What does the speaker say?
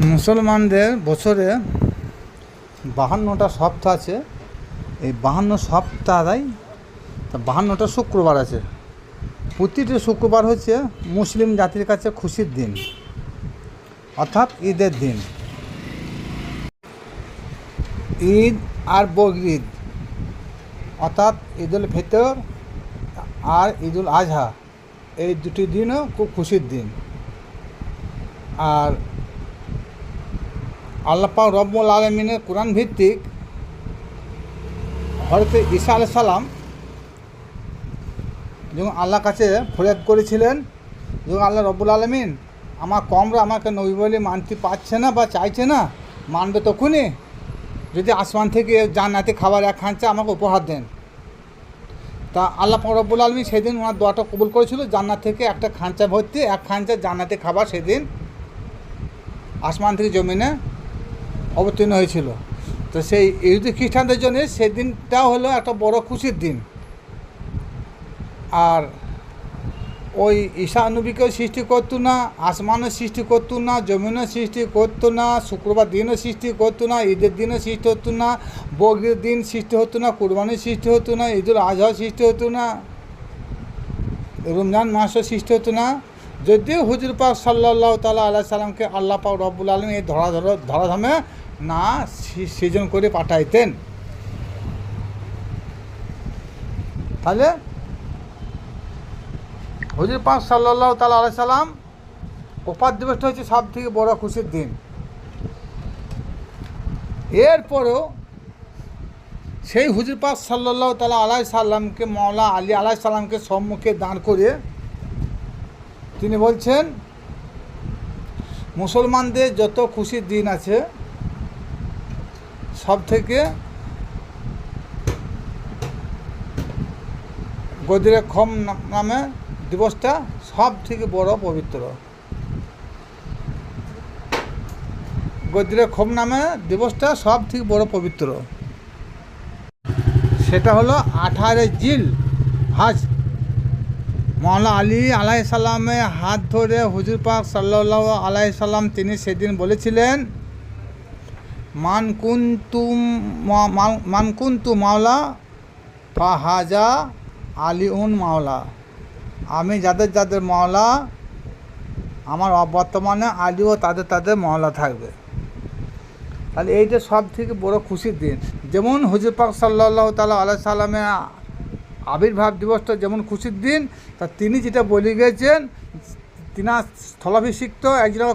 মুসলমানদের বছরে 52টা সপ্তাহ আছে। এই 52 সপ্তাহে 52টা শুক্রবার আছে। প্রতিটি শুক্রবার হচ্ছে মুসলিম জাতির কাছে খুশির দিন, অর্থাৎ ঈদের দিন। ঈদ আর বকরিদ, অর্থাৎ ঈদুল ফিতর আর ঈদুল আজহা, এই দুটি দিনও খুব খুশির দিন। আর আল্লাহ পাক রব্বুল আলামিনের কোরআন ভিত্তিক হযরত ঈসা আলাইহিস সালাম যখন আল্লাহর কাছে ফরিয়াদ করেছিলেন, যখন আল্লাহ রব্বুল আলামিন আমার কমরা আমাকে নবী বলে মানতে পারছে না বা চাইছে না, মানবে তখনই যদি আসমান থেকে জান্নাতি খাবার এক খাঁচা আমাকে উপহার দেন। তা আল্লাহ পাক রব্বুল আলামিন সেদিন ওনার দোয়াটা কবুল করেছিল। জান্নাত থেকে একটা খাঁচা ভর্তি এক খাঁচা জান্নাতি খাবার সেদিন আসমান থেকে জমিনে অবতীর্ণ হয়েছিল। তো সেই ইহুদি খ্রিস্টানদের জন্য সেদিনটা হলো একটা বড় খুশির দিন। আর ওই ঈসা নবীকেও সৃষ্টি করতো না, আসমানও সৃষ্টি করতো না, জমিনও সৃষ্টি করতো না, শুক্রবার দিনও সৃষ্টি করতো না, ঈদের দিনও সৃষ্টি হতো না, বকরির দিন সৃষ্টি হতো না, কুরবানির সৃষ্টি হতো না, ঈদুল আজহাও সৃষ্টি হতো না, রমজান মাসও সৃষ্টি হতো না। যদিও হুজুর পাক সাল্লাল্লাহু তাআলা আলাইহি সাল্লামকে আল্লাহ পাক রব্বুল আলামিন এই ধরাধামে না সৃজন করে পাঠাইতেন। তাহলে হুজুর পাক সাল্লাল্লাহু তাআলা আলাইহি সাল্লাম ওপার দিবসটা হচ্ছে সব থেকে বড় খুশির দিন। এরপরেও সেই হুজুর পাক সাল্লাল্লাহু তাআলা আলাইহি সাল্লামকে মাওলা আলী আলাইহিস সালামকে সম্মুখে দাঁড় করে তিনি বলছেন, মুসলমানদের যত খুশির দিন আছে সব থেকে গদিরে খম নামে দিবসটা সব থেকে বড় পবিত্র। গদিরে খম নামে দিবসটা সব থেকে বড় পবিত্র। সেটা হলো 18 জিল হজ। মাওলা আলী আলাইহিস সালামের হাত ধরে হুজুর পাক সাল্লাল্লাহু আলাইহি সাল্লাম তিনি সেদিন বলেছিলেন, মান কুনতু মাওলা ফাহাজা আলিউন মাওলা। আমি যাদের যাদের মাওলা, আমার বর্তমানে আলীও তাদের মাওলা থাকবে। তাহলে এইটা সব থেকে বড় খুশির দিন। যেমন হুজুর পাক সাল্লাল্লাহু তাআলা আলাইহি সাল্লামের আবির্ভাব দিবসটা যেমন খুশির দিন, তা তিনি যেটা বলে গেছেন, তিনার স্থলাভিষিক্ত একজন